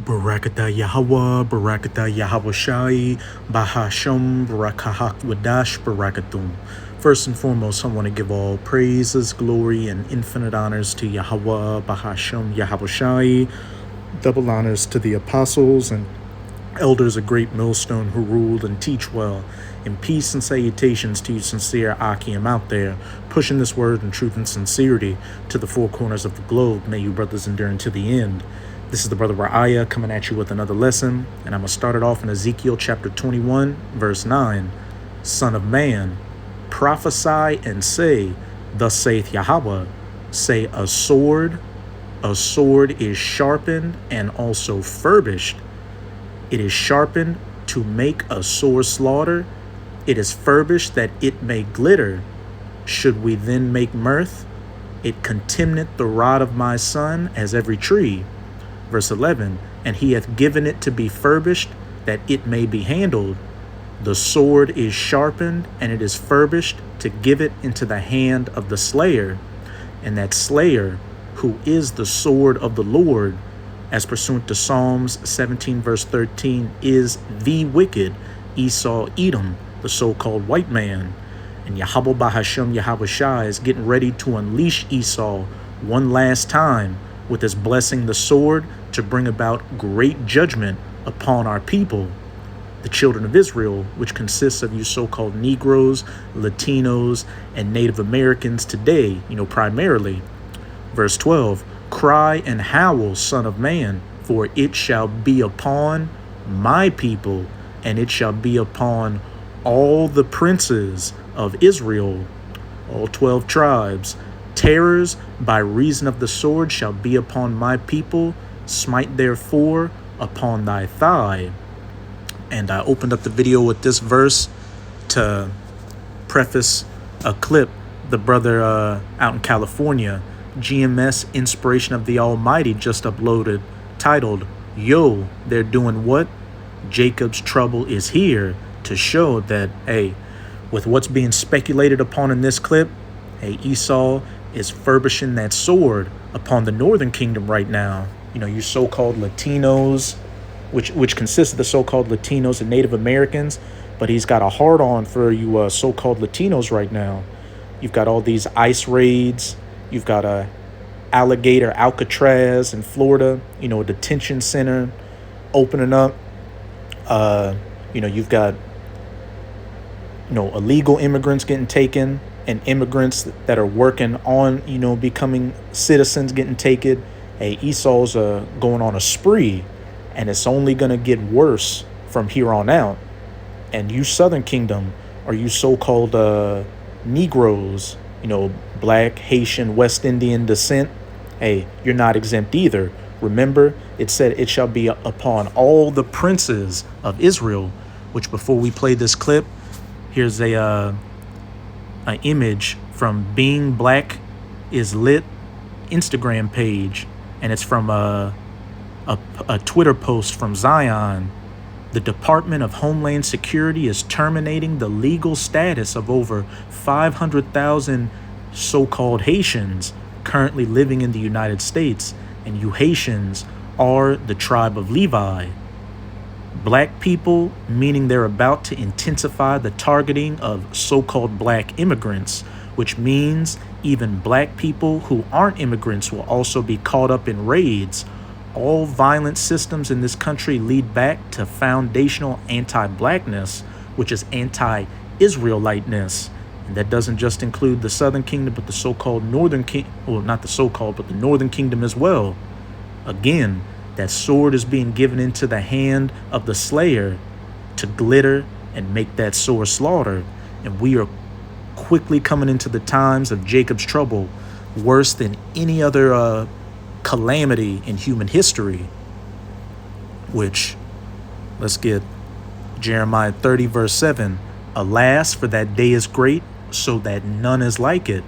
Barakatah Yahweh, Barakatah Yahweh Shai, Bahasham, Barakahak Wadash, Barakatum. First and foremost, I want to give all praises, glory, and infinite honors to Yahweh, Bahasham, Yahweh Shai, double honors to the apostles and elders of Great Millstone who ruled and teach well. And peace and salutations to you sincere Akim out there, pushing this word in truth and sincerity to the four corners of the globe. May you brothers endure unto the end. This is the brother Ra'aya coming at you with another lesson, and I'm going to start it off in Ezekiel chapter 21, verse 9. Son of man, prophesy and say, thus saith Yahweh, say a sword is sharpened and also furbished. It is sharpened to make a sore slaughter. It is furbished that it may glitter. Should we then make mirth? It contemneth the rod of my son as every tree. Verse 11, and he hath given it to be furbished, that it may be handled. The sword is sharpened, and it is furbished to give it into the hand of the slayer. And that slayer, who is the sword of the Lord, as pursuant to Psalms 17, verse 13, is the wicked Esau Edom, the so-called white man. And Yahweh Bahasham Yahweh Shai is getting ready to unleash Esau one last time with his blessing the sword to bring about great judgment upon our people, the children of Israel, which consists of you so-called Negroes, Latinos, and Native Americans today, primarily. Verse 12, cry and howl, son of man, for it shall be upon my people, and it shall be upon all the princes of Israel, all 12 tribes. Terrors by reason of the sword shall be upon my people. Smite therefore upon thy thigh. And I opened up the video with this verse to preface a clip the brother out in California, GMS Inspiration of the Almighty, just uploaded, titled, Yo, they're doing what? Jacob's trouble is here, to show that, hey, with what's being speculated upon in this clip, hey, Esau is furbishing that sword upon the northern kingdom right now. You so-called Latinos, which consists of the so-called Latinos and Native Americans, but he's got a hard-on for you so-called Latinos right now. You've got all these ICE raids. You've got a alligator Alcatraz in Florida, a detention center opening up. You've got, illegal immigrants getting taken, and immigrants that are working on, becoming citizens getting taken. Hey, Esau's going on a spree, and it's only going to get worse from here on out. And you Southern Kingdom, or you so-called Negroes, Black, Haitian, West Indian descent, hey, you're not exempt either. Remember, it said it shall be upon all the princes of Israel, which before we play this clip, here's an image from Being Black is Lit Instagram page, and it's from a Twitter post from Zion. The Department of Homeland Security is terminating the legal status of over 500,000 so-called Haitians currently living in the United States, and you Haitians are the tribe of Levi. Black people, meaning they're about to intensify the targeting of so-called black immigrants, which means even black people who aren't immigrants will also be caught up in raids. All violent systems in this country lead back to foundational anti-blackness, which is anti-Israeliteness. And that doesn't just include the Southern Kingdom, but the so-called Northern Kingdom, well, not the so-called, but the Northern Kingdom as well. Again, that sword is being given into the hand of the slayer to glitter and make that sore slaughter. And we are quickly coming into the times of Jacob's trouble, worse than any other calamity in human history. Which, let's get Jeremiah 30, verse 7. Alas, for that day is great, so that none is like it.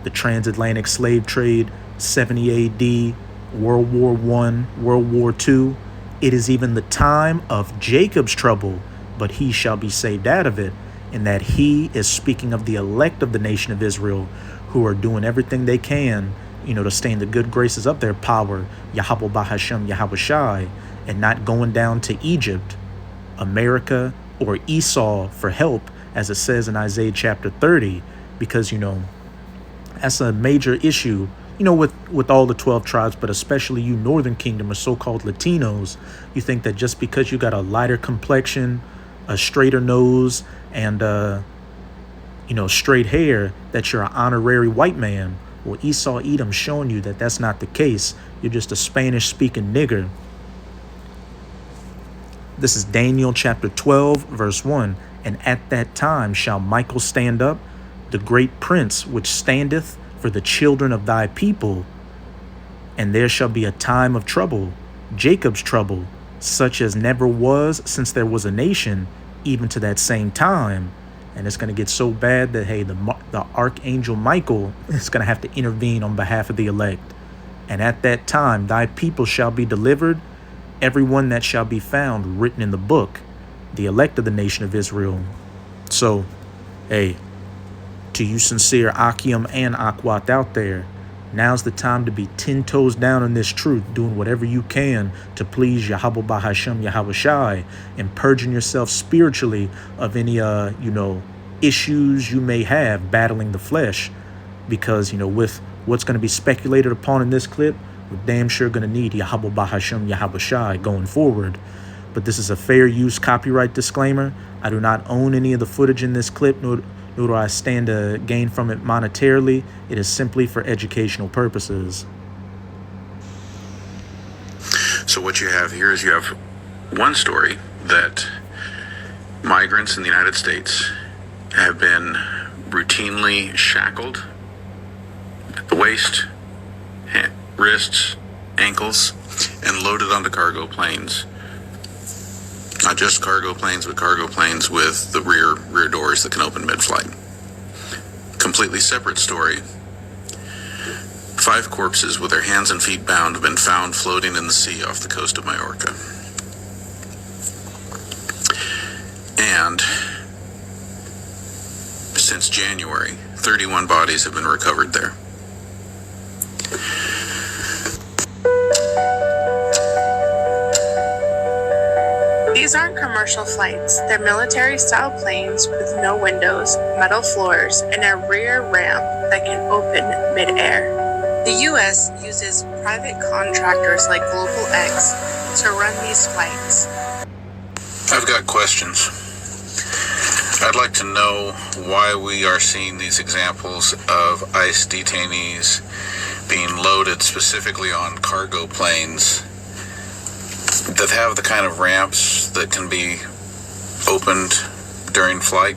The transatlantic slave trade, 70 AD, World War I, World War II. It is even the time of Jacob's trouble, but he shall be saved out of it. And that he is speaking of the elect of the nation of Israel, who are doing everything they can, to stay in the good graces of their power, Yahweh Bahasham Yahweh Shai. and not going down to Egypt, America, or Esau for help, as it says in Isaiah chapter 30, because, that's a major issue, with all the 12 tribes, but especially you Northern Kingdom or so-called Latinos. You think that just because you got a lighter complexion, a straighter nose, and, straight hair, that you're an honorary white man. Well, Esau Edom showing you that that's not the case. You're just a Spanish-speaking nigger. This is Daniel chapter 12, verse 1. And at that time shall Michael stand up, the great prince which standeth for the children of thy people. And there shall be a time of trouble, Jacob's trouble, such as never was since there was a nation, even to that same time. And it's going to get so bad that, hey, the archangel Michael is going to have to intervene on behalf of the elect. And at that time thy people shall be delivered, everyone that shall be found written in the book, the elect of the nation of Israel. So, hey, to you sincere Akim and Akwat out there, now's the time to be 10 toes down on this truth, doing whatever you can to please Yahweh Bahashem Yahweh Shai, and purging yourself spiritually of any, issues you may have battling the flesh. Because, with what's going to be speculated upon in this clip, we're damn sure going to need Yahweh Bahashem Yahweh Shai going forward. But this is a fair use copyright disclaimer. I do not own any of the footage in this clip, nor do I stand to gain from it monetarily. It is simply for educational purposes. So what you have here is you have one story that migrants in the United States have been routinely shackled at the waist, wrists, ankles, and loaded onto cargo planes. Not just cargo planes, but cargo planes with the rear doors that can open mid-flight. Completely separate story. 5 corpses with their hands and feet bound have been found floating in the sea off the coast of Majorca. And since January, 31 bodies have been recovered there. These aren't commercial flights. They're military-style planes with no windows, metal floors, and a rear ramp that can open mid-air. The U.S. uses private contractors like Global X to run these flights. I've got questions. I'd like to know why we are seeing these examples of ICE detainees being loaded specifically on cargo planes that have the kind of ramps that can be opened during flight.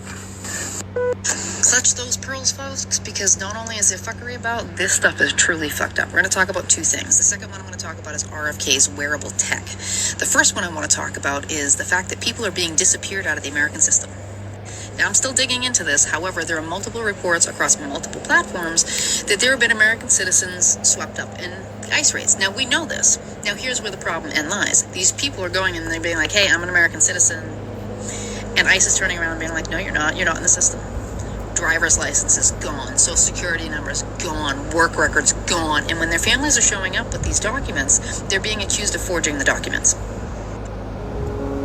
Clutch those pearls, folks, because not only is it fuckery about, this stuff is truly fucked up. We're going to talk about 2 things. The second one I'm going to talk about is RFK's wearable tech. The first one I want to talk about is the fact that people are being disappeared out of the American system. Now, I'm still digging into this. However, there are multiple reports across multiple platforms that there have been American citizens swept up in ICE raids. Now, we know this. Now, here's where the problem lies. These people are going and they're being like, hey, I'm an American citizen. And ICE is turning around and being like, no, you're not. You're not in the system. Driver's licenses gone. Social security numbers gone. Work records gone. And when their families are showing up with these documents, they're being accused of forging the documents.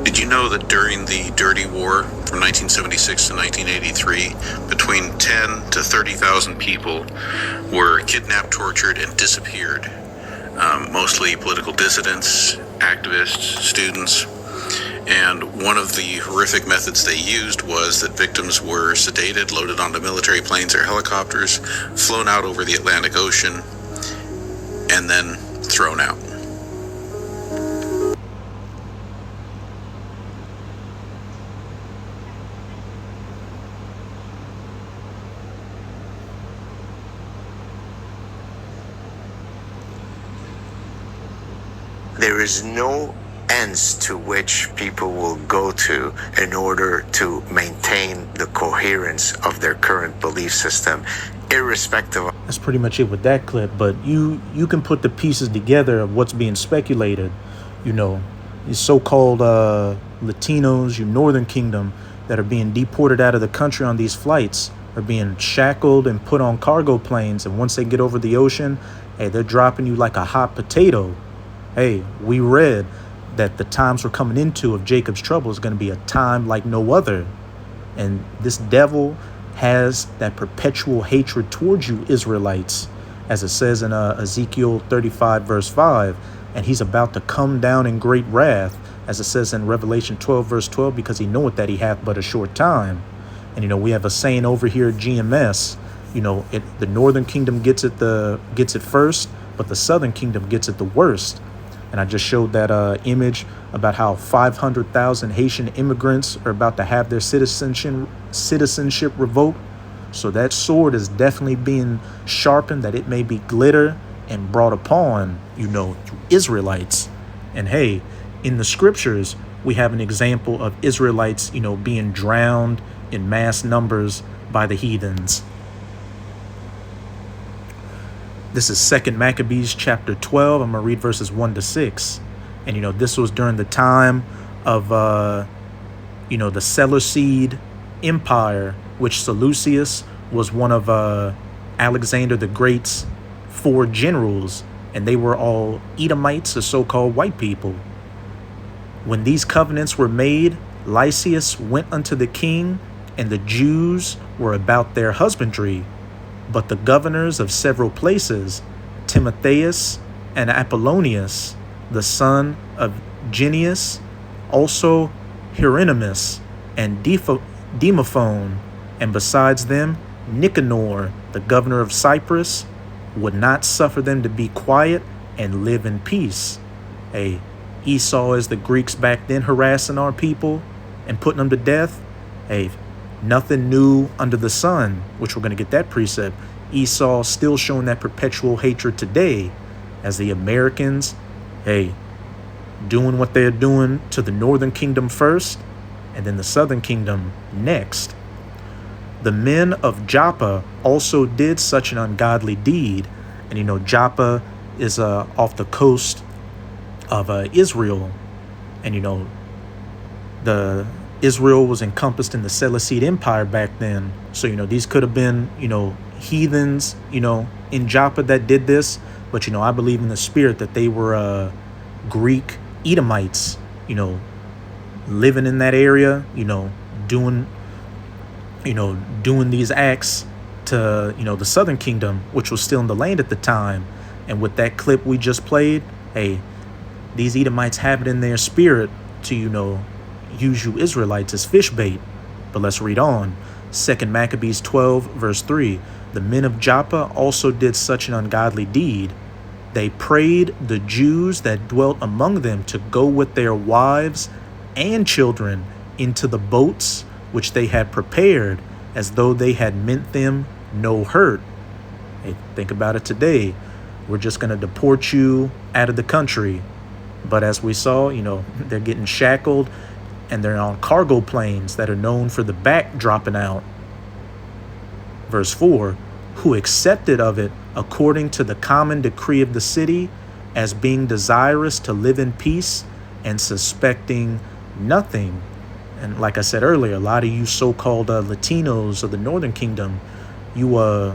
Did you know that during the Dirty War from 1976 to 1983, between 10 to 30,000 people were kidnapped, tortured, and disappeared? Mostly political dissidents, activists, students. And one of the horrific methods they used was that victims were sedated, loaded onto military planes or helicopters, flown out over the Atlantic Ocean, and then thrown out. There is no ends to which people will go to in order to maintain the coherence of their current belief system, irrespective of... That's pretty much it with that clip, but you can put the pieces together of what's being speculated. These so-called Latinos, Northern Kingdom, that are being deported out of the country on these flights are being shackled and put on cargo planes, and once they get over the ocean, hey, they're dropping you like a hot potato. Hey, we read that the times we're coming into of Jacob's trouble is going to be a time like no other. And this devil has that perpetual hatred towards you Israelites, as it says in Ezekiel 35 verse 5. And he's about to come down in great wrath, as it says in Revelation 12 verse 12, because he knoweth that he hath but a short time. And we have a saying over here at GMS, the northern kingdom gets it first, but the southern kingdom gets it the worst. And I just showed that image about how 500,000 Haitian immigrants are about to have their citizenship revoked. So that sword is definitely being sharpened, that it may be glitter and brought upon, through Israelites. And hey, in the scriptures, we have an example of Israelites, being drowned in mass numbers by the heathens. This is 2 Maccabees chapter 12. I'm going to read verses 1 to 6. And, this was during the time of, the Seleucid Empire, which Seleucus was one of Alexander the Great's 4 generals. And they were all Edomites, the so-called white people. When these covenants were made, Lysias went unto the king, and the Jews were about their husbandry. But the governors of several places, Timotheus and Apollonius, the son of Genius, also Hieronymus and Demophon, and besides them, Nicanor, the governor of Cyprus, would not suffer them to be quiet and live in peace. Hey, Esau is the Greeks back then harassing our people and putting them to death. Hey, nothing new under the sun, which we're going to get that precept. Esau still showing that perpetual hatred today, as the Americans, doing what they're doing to the northern kingdom first, and then the southern kingdom next. The men of Joppa also did such an ungodly deed. And Joppa is off the coast of Israel. And the Israel was encompassed in the Seleucid Empire back then. So, these could have been, heathens, in Joppa that did this. But, I believe in the spirit that they were Greek Edomites, living in that area, doing these acts to, the southern kingdom, which was still in the land at the time. And with that clip we just played, these Edomites have it in their spirit to, use you Israelites as fish bait. But let's read on. 2 Maccabees 12 verse 3. The men of Joppa also did such an ungodly deed. They prayed the Jews that dwelt among them to go with their wives and children into the boats which they had prepared, as though they had meant them no hurt. Hey, think about it today. We're just going to deport you out of the country. But as we saw, they're getting shackled, and they're on cargo planes that are known for the back dropping out. Verse 4, who accepted of it according to the common decree of the city, as being desirous to live in peace and suspecting nothing. And like I said earlier, a lot of you so-called Latinos of the Northern Kingdom, you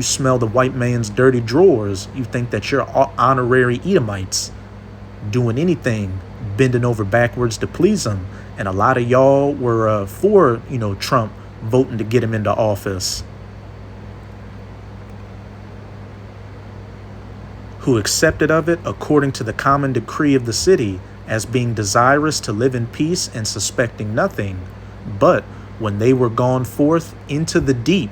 smell the white man's dirty drawers. You think that you're honorary Edomites, doing anything, bending over backwards to please them. And a lot of y'all were for, Trump voting to get him into office. Who accepted of it according to the common decree of the city, as being desirous to live in peace and suspecting nothing. But when they were gone forth into the deep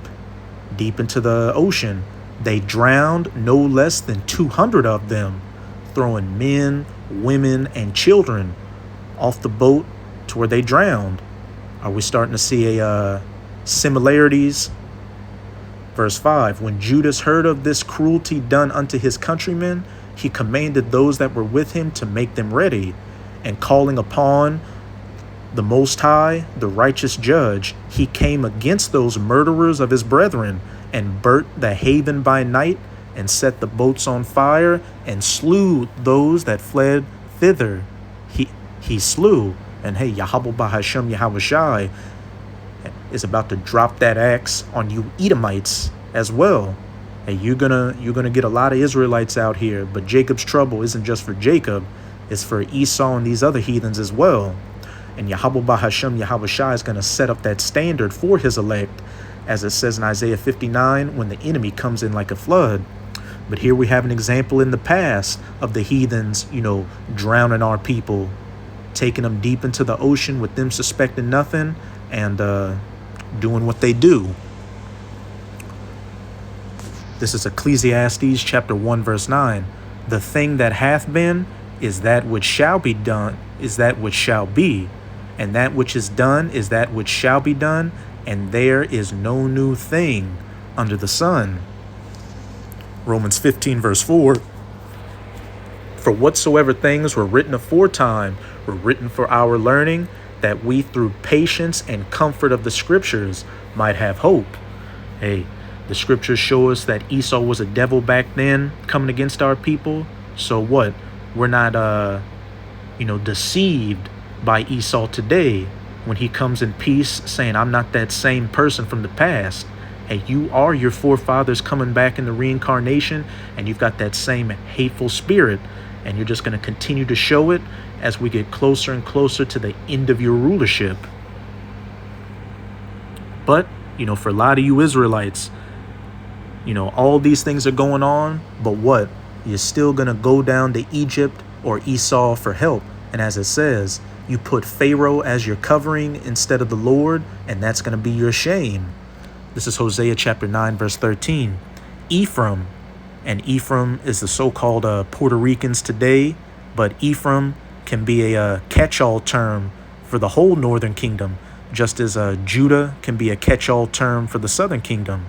into the ocean, they drowned no less than 200 of them, throwing men, women, and children off the boat to where they drowned. Are we starting to see similarities? Verse 5, when Judas heard of this cruelty done unto his countrymen, he commanded those that were with him to make them ready. And calling upon the Most High, the righteous judge, he came against those murderers of his brethren, and burnt the haven by night, and set the boats on fire, and slew those that fled thither. He slew. And hey, Yahweh Bahashem Yahweh Shai is about to drop that axe on you Edomites as well. Hey, you're gonna get a lot of Israelites out here, but Jacob's trouble isn't just for Jacob. is for Esau and these other heathens as well. And Yahweh Bahashem Yahushua is going to set up that standard for his elect, as it says in Isaiah 59, when the enemy comes in like a flood. But here we have an example in the past of the heathens, drowning our people, taking them deep into the ocean with them suspecting nothing and doing what they do. This is Ecclesiastes chapter 1, verse 9. The thing that hath been is that which shall be done, is that which shall be, and that which is done is that which shall be done, and there is no new thing under the sun. Romans 15, verse 4. For whatsoever things were written aforetime were written for our learning, that we through patience and comfort of the scriptures might have hope. Hey, the scriptures show us that Esau was a devil back then coming against our people. So what? We're not, deceived by Esau today when he comes in peace saying, I'm not that same person from the past. Hey, you are your forefathers coming back in the reincarnation, and you've got that same hateful spirit, and you're just going to continue to show it as we get closer and closer to the end of your rulership. But, for a lot of you Israelites, all these things are going on, but what? You're still going to go down to Egypt or Esau for help. And as it says, you put Pharaoh as your covering instead of the Lord, and that's going to be your shame. This is Hosea chapter 9, verse 13. Ephraim, and Ephraim is the so-called Puerto Ricans today, but Ephraim can be a catch-all term for the whole northern kingdom, just as Judah can be a catch-all term for the southern kingdom.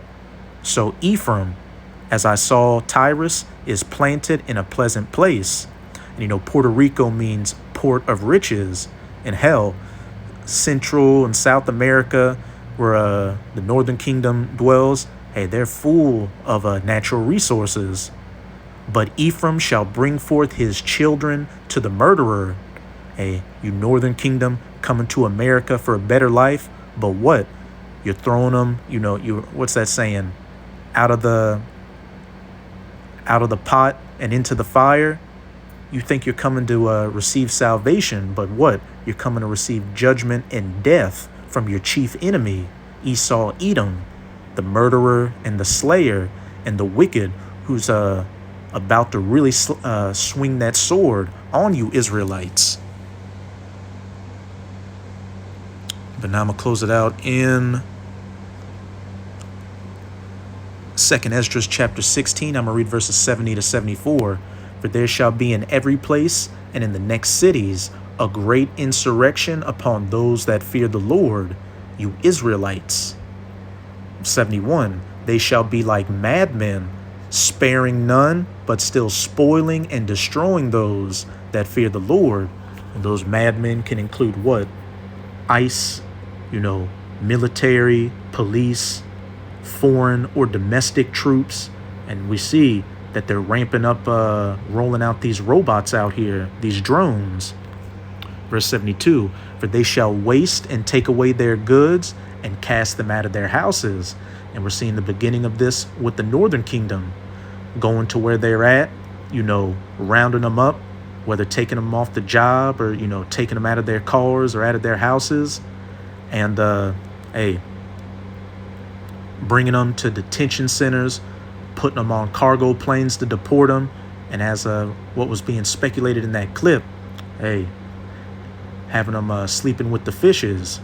So Ephraim, as I saw Tyrus, is planted in a pleasant place. And Puerto Rico means port of riches. And hell, Central and South America, where the northern kingdom dwells, hey, they're full of natural resources. But Ephraim shall bring forth his children to the murderer. Hey, you northern kingdom coming to America for a better life, but what? You're throwing them, what's that saying? Out of the pot and into the fire. You think you're coming to receive salvation, but what? You're coming to receive judgment and death from your chief enemy, Esau Edom, the murderer and the slayer and the wicked, who's about to really swing that sword on you Israelites. But now I'm going to close it out in 2nd Esdras chapter 16. I'm going to read verses 70 to 74. For there shall be in every place and in the next cities a great insurrection upon those that fear the Lord, you Israelites. 71. They shall be like madmen, sparing none, but still spoiling and destroying those that fear the Lord. And those madmen can include what? ICE, military, police, foreign or domestic troops. And we see that they're ramping up, rolling out these robots out here, these drones. Verse 72, for they shall waste and take away their goods and cast them out of their houses. And we're seeing the beginning of this with the northern kingdom, going to where they're at, rounding them up, whether taking them off the job or, taking them out of their cars or out of their houses. And, bringing them to detention centers, putting them on cargo planes to deport them. And as what was being speculated in that clip, having them sleeping with the fishes.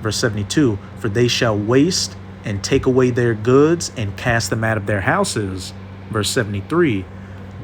Verse 72, for they shall waste and take away their goods and cast them out of their houses. Verse 73,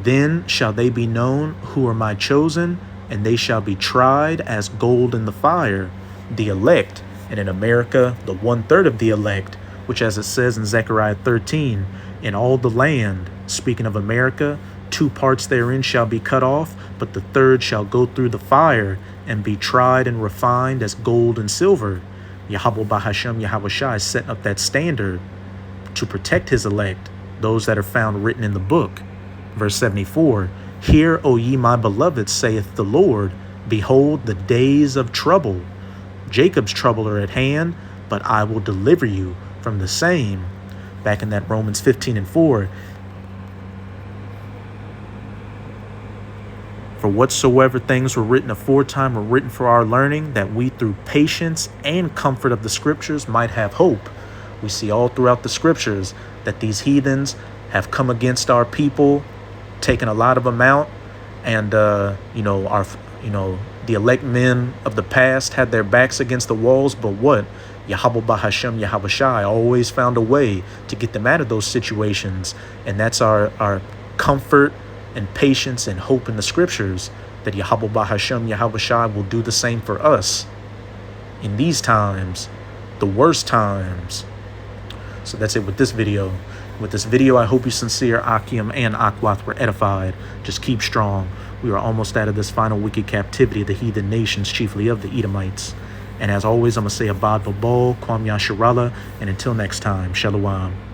then shall they be known who are my chosen, and they shall be tried as gold in the fire, the elect, and in America, the 1/3 of the elect, which as it says in Zechariah 13, in all the land, speaking of America, 2 parts therein shall be cut off, but the 3rd shall go through the fire and be tried and refined as gold and silver. Yahweh Bahashem Yahushua is setting up that standard to protect his elect, those that are found written in the book. Verse 74, hear, O ye my beloved, saith the Lord, behold, the days of trouble. Jacob's trouble are at hand, but I will deliver you from the same. Back in that Romans 15 and 4, For whatsoever things were written aforetime were written for our learning, that we through patience and comfort of the scriptures might have hope. We see all throughout the scriptures that these heathens have come against our people, taken a lot of them out, and the elect men of the past had their backs against the walls, but what? Yahweh Bahashem Yahweh Shai always found a way to get them out of those situations, and that's our comfort and patience and hope in the scriptures, that Yahweh Bahashem Yahweh Shai will do the same for us in these times, the worst times. So that's it with this video. With this video, I hope you sincere Akim and Akwath were edified. Just keep strong. We are almost out of this final wicked captivity of the heathen nations, chiefly of the Edomites. And as always, I'm going to say Abad Babal, Kwam Yasharallah, and until next time, Shalom.